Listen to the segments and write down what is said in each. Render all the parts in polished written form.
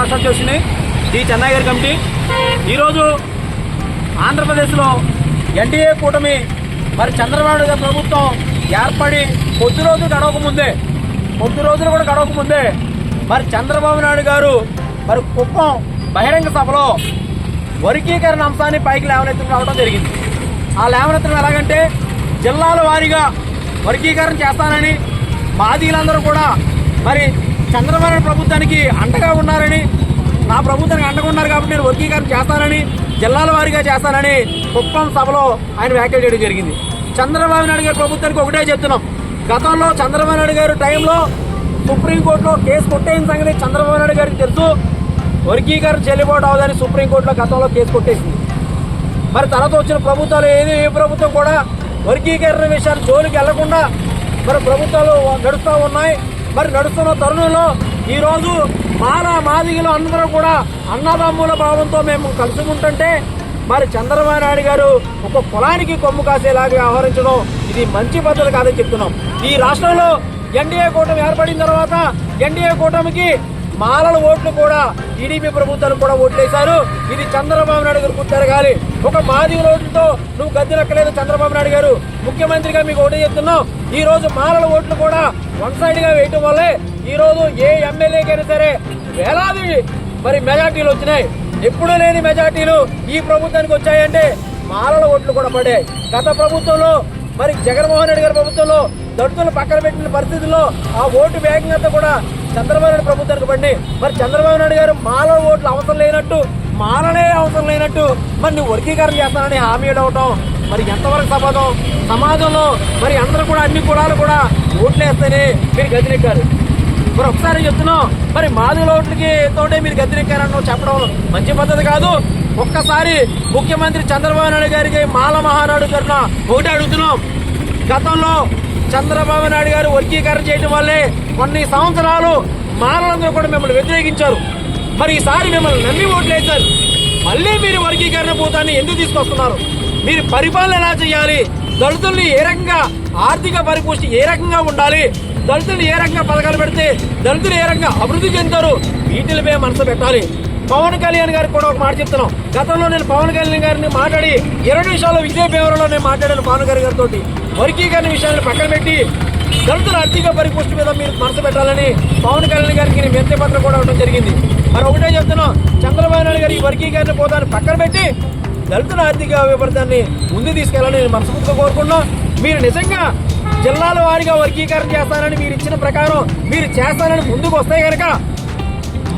రాష్ట్ర అధ్యక్షుని డి చెన్నై గారి కమిటీ. ఈరోజు ఆంధ్రప్రదేశ్లో ఎన్డీఏ కూటమి మరి చంద్రబాబు నాయుడు ప్రభుత్వం ఏర్పడి కొద్ది రోజులు కూడా గడవకముందే మరి చంద్రబాబు నాయుడు గారు మరి కుప్పం బహిరంగ సభలో వర్గీకరణ అంశాన్ని పైకి లేవనెత్తుకు రావడం జరిగింది. ఆ లేవనెత్తడం ఎలాగంటే జిల్లాల వారీగా వర్గీకరణ చేస్తానని, బాధితులందరూ కూడా మరి చంద్రబాబు నాయుడు ప్రభుత్వానికి అండగా ఉన్నారని, నా ప్రభుత్వానికి అండగా ఉన్నారు కాబట్టి నేను వర్గీకరణ చేస్తానని, జిల్లాల వారీగా చేస్తానని కుప్పం సభలో ఆయన వ్యాఖ్యలు చేయడం జరిగింది. చంద్రబాబు నాయుడు గారి ప్రభుత్వానికి ఒకటే చెప్తున్నాం, గతంలో చంద్రబాబు నాయుడు గారి టైంలో సుప్రీంకోర్టులో కేసు కొట్టేసిన సంగతి చంద్రబాబు నాయుడు గారికి తెలుసు. వర్గీకరణ చెల్లుబాటు అవదని సుప్రీంకోర్టులో గతంలో కేసు కొట్టేసింది. మరి తర్వాత వచ్చిన ప్రభుత్వాలు ఏ ప్రభుత్వం కూడా వర్గీకరణ విషయాలు జోలికి వెళ్లకుండా మరి ప్రభుత్వాలు నడుస్తూ ఉన్నాయి. మరి నడుస్తున్న తరుణంలో ఈరోజు మాదిగలు అందరూ కూడా అన్నదమ్ముల భావంతో మేము కలిసి ఉంటుంటే మరి చంద్రబాబు నాయుడు గారు ఒక కులానికి కొమ్ము కాసేలాగా వ్యవహరించడం ఇది మంచి పద్ధతి కాదని చెప్తున్నాం. ఈ రాష్ట్రంలో ఎన్డీఏ కూటమి ఏర్పడిన తర్వాత ఎన్డీఏ కూటమికి మాలల ఓట్లు కూడా టీడీపీ ప్రభుత్వానికి కూడా ఓట్లేశారు. ఇది చంద్రబాబు నాయుడు గారు గుర్తెరగాలి. ఒక మాదిగల ఓట్లతో నువ్వు గద్దెనెక్కలేదు చంద్రబాబు నాయుడు గారు. ముఖ్యమంత్రిగా మీకు ఓటు చేస్తున్నాం. ఈ రోజు మాలల ఓట్లు కూడా వన్ సైడ్ గా వేయటం వల్లే ఈ రోజు ఏ ఎమ్మెల్యేకైనా సరే వేలాది మరి మెజార్టీలు వచ్చినాయి. ఎప్పుడూ లేని మెజార్టీలు ఈ ప్రభుత్వానికి వచ్చాయంటే మాలల ఓట్లు కూడా పడ్డాయి. గత ప్రభుత్వంలో మరి జగన్మోహన్ రెడ్డి గారి ప్రభుత్వంలో దళితులు పక్కన పెట్టిన పరిస్థితుల్లో ఆ ఓటు బ్యాంకింగ్ అంతా కూడా చంద్రబాబు నాయుడు ప్రభుత్వానికి పడి మరి చంద్రబాబు నాయుడు గారు మాల ఓట్లు అవసరం లేనట్టు, మాలనే అవసరం లేనట్టు మరి నువ్వు వర్గీకరణ చేస్తానని హామీ ఇవ్వటం మరి ఎంతవరకు సమాజం సమాజంలో మరి అందరూ కూడా అన్ని కులాలు కూడా ఓట్లేస్తేనే మీరు గద్దెనెక్కారు. మరి ఒకసారి చెప్తున్నాం, మరి మాదిగల ఓట్లకి తోటే మీరు గద్దెనెక్కారని చెప్పడం మంచి పద్ధతి కాదు. ఒక్కసారి ముఖ్యమంత్రి చంద్రబాబు నాయుడు గారికి మాల మహానాడు తరఫున ఒకటి అడుగుతున్నాం, గతంలో చంద్రబాబు నాయుడు గారు వర్గీకరణ చేయడం వల్లే కొన్ని సంవత్సరాలు మాలలందరూ కూడా మిమ్మల్ని వ్యతిరేకించారు. మరి ఈసారి మిమ్మల్ని నమ్మి ఓట్లేశారు. మళ్ళీ మీరు వర్గీకరణ భూతాన్ని ఎందుకు తీసుకొస్తున్నారు? మీరు పరిపాలన ఎలా చేయాలి? దళితుల్ని ఏ రకంగా ఆర్థిక పరిపుష్టి ఏ రకంగా ఉండాలి? దళితులు ఏ రకంగా పథకాలు పెడితే దళితులు ఏ రకంగా అభివృద్ధి చెందుతారు? వీటిపై మనసు పెట్టాలి. పవన్ కళ్యాణ్ గారికి కూడా ఒక మాట చెప్తున్నాం, గతంలో నేను పవన్ కళ్యాణ్ గారిని మాట్లాడి 20 నిమిషాల్లో విజయభేవరంలో నేను మాట్లాడాను పవన్ కళ్యాణ్ గారితో. వర్గీకరణ విషయాన్ని పక్కన పెట్టి దళితుల ఆర్థిక పరిపుష్టి మీద మీరు మనసు పెట్టాలని పవన్ కళ్యాణ్ గారికి నేను వినతి పత్రం కూడా ఇవ్వడం జరిగింది. మరి ఒకటే చెప్తున్నాం, చంద్రబాబు నాయుడు గారు ఈ వర్గీకరణ పోతాన్ని పక్కన పెట్టి దళితుల ఆర్థిక అభివృద్ధిని ముందు తీసుకెళ్లాలని నేను మనస్ఫూర్తిగా కోరుకున్నాం. మీరు నిజంగా జిల్లాల వారీగా వర్గీకరణ చేస్తానని మీరు ఇచ్చిన ప్రకారం మీరు చేస్తానని ముందుకు వస్తే కనుక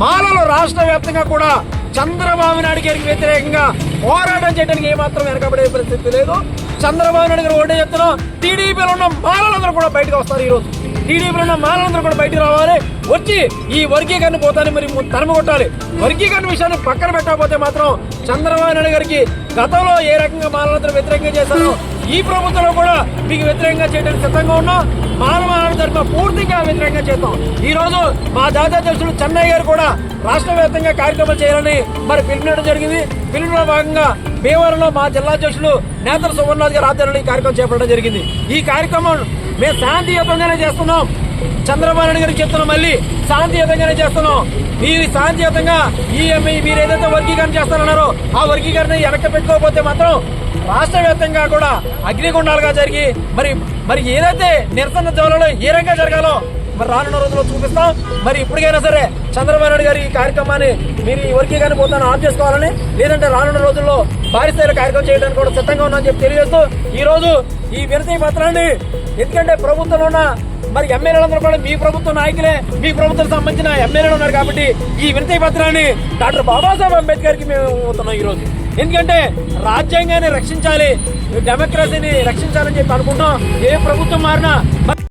మాలలు రాష్ట్ర వ్యాప్తంగా కూడా చంద్రబాబు నాయుడు గారికి వ్యతిరేకంగా పోరాటం చేయడానికి ఏమాత్రం వెనకబడే పరిస్థితి లేదు. చంద్రబాబు నాయుడు గారు ఒకటే చెప్తున్నాం, టీడీపీలో ఉన్న మాలలందరూ కూడా బయటకు వస్తారు. ఈరోజు టీడీపీలో ఉన్న మాలలందరూ కూడా బయటకు రావాలి, వచ్చి ఈ వర్గీకరణ పోతాన్ని మరి తరిమి కొట్టాలి. వర్గీకరణ విషయాన్ని పక్కన పెట్టకపోతే మాత్రం చంద్రబాబు నాయుడు గారికి గతంలో ఏ రకంగా మాలలందరూ వ్యతిరేకంగా చేశారో ఈ ప్రభుత్వంలో కూడా మీకు వ్యతిరేకంగా చేయడానికి సిద్ధంగా ఉన్నాం. మానవ తరఫున పూర్తిగా వ్యతిరేకంగా చేస్తాం. ఈ రోజు మా జాతీయ అధ్యక్షుడు చెన్నై గారు కూడా రాష్ట్ర వ్యాప్తంగా కార్యక్రమాలు చేయాలని మరి పిలుపునడం జరిగింది. పిలుపులో భాగంగా భీమవరంలో మా జిల్లా అధ్యక్షులు నేతల సువర్ణరాజు గారి ఆధ్వర్యంలో ఈ కార్యక్రమం చేపట్టడం జరిగింది. ఈ కార్యక్రమం మేము శాంతియుతంగానే చేస్తున్నాం. చంద్రబాబు నాయుడు గారికి చెప్తున్నాం, మళ్ళీ శాంతియుతంగానే చేస్తున్నాం. మీరు శాంతియుతంగా మీరు ఏదైతే వర్గీకరణ చేస్తారన్నారో ఆ వర్గీకరణ వెనక్కి పెట్టుకోకపోతే మాత్రం రాష్ట్ర వ్యాప్తంగా కూడా అగ్నిగుండాలుగా జరిగి మరి ఏదైతే నిరసన జ్వాలలో ఏ రకంగా జరగాలో మరి రానున్న రోజుల్లో చూపిస్తాం. మరి ఇప్పటికైనా సరే చంద్రబాబు నాయుడు గారి ఈ కార్యక్రమాన్ని మీరు ఈ వర్గీకరణ పోతాను ఆఫ్ చేసుకోవాలని, లేదంటే రానున్న రోజుల్లో భారీ స్థాయిలో కార్యక్రమం చేయడానికి కూడా సిద్ధంగా ఉన్నామని చెప్పి తెలియజేస్తూ ఈ రోజు ఈ వినతి పత్రాన్ని, ఎందుకంటే ప్రభుత్వంలో ఉన్న మరి ఎమ్మెల్యేలందరూ కూడా మీ ప్రభుత్వ నాయకులే, మీ ప్రభుత్వం సంబంధించిన ఎమ్మెల్యేలు ఉన్నారు కాబట్టి ఈ వినతి పత్రాన్ని డాక్టర్ బాబాసాహెబ్ అంబేద్కర్ కి మేము పోతున్నాం ఈ రోజు. ఎందుకంటే రాజ్యాంగాన్ని రక్షించాలి, డెమోక్రసీని రక్షించాలని చెప్పి అనుకుంటాం. ఏ ప్రభుత్వం మారినా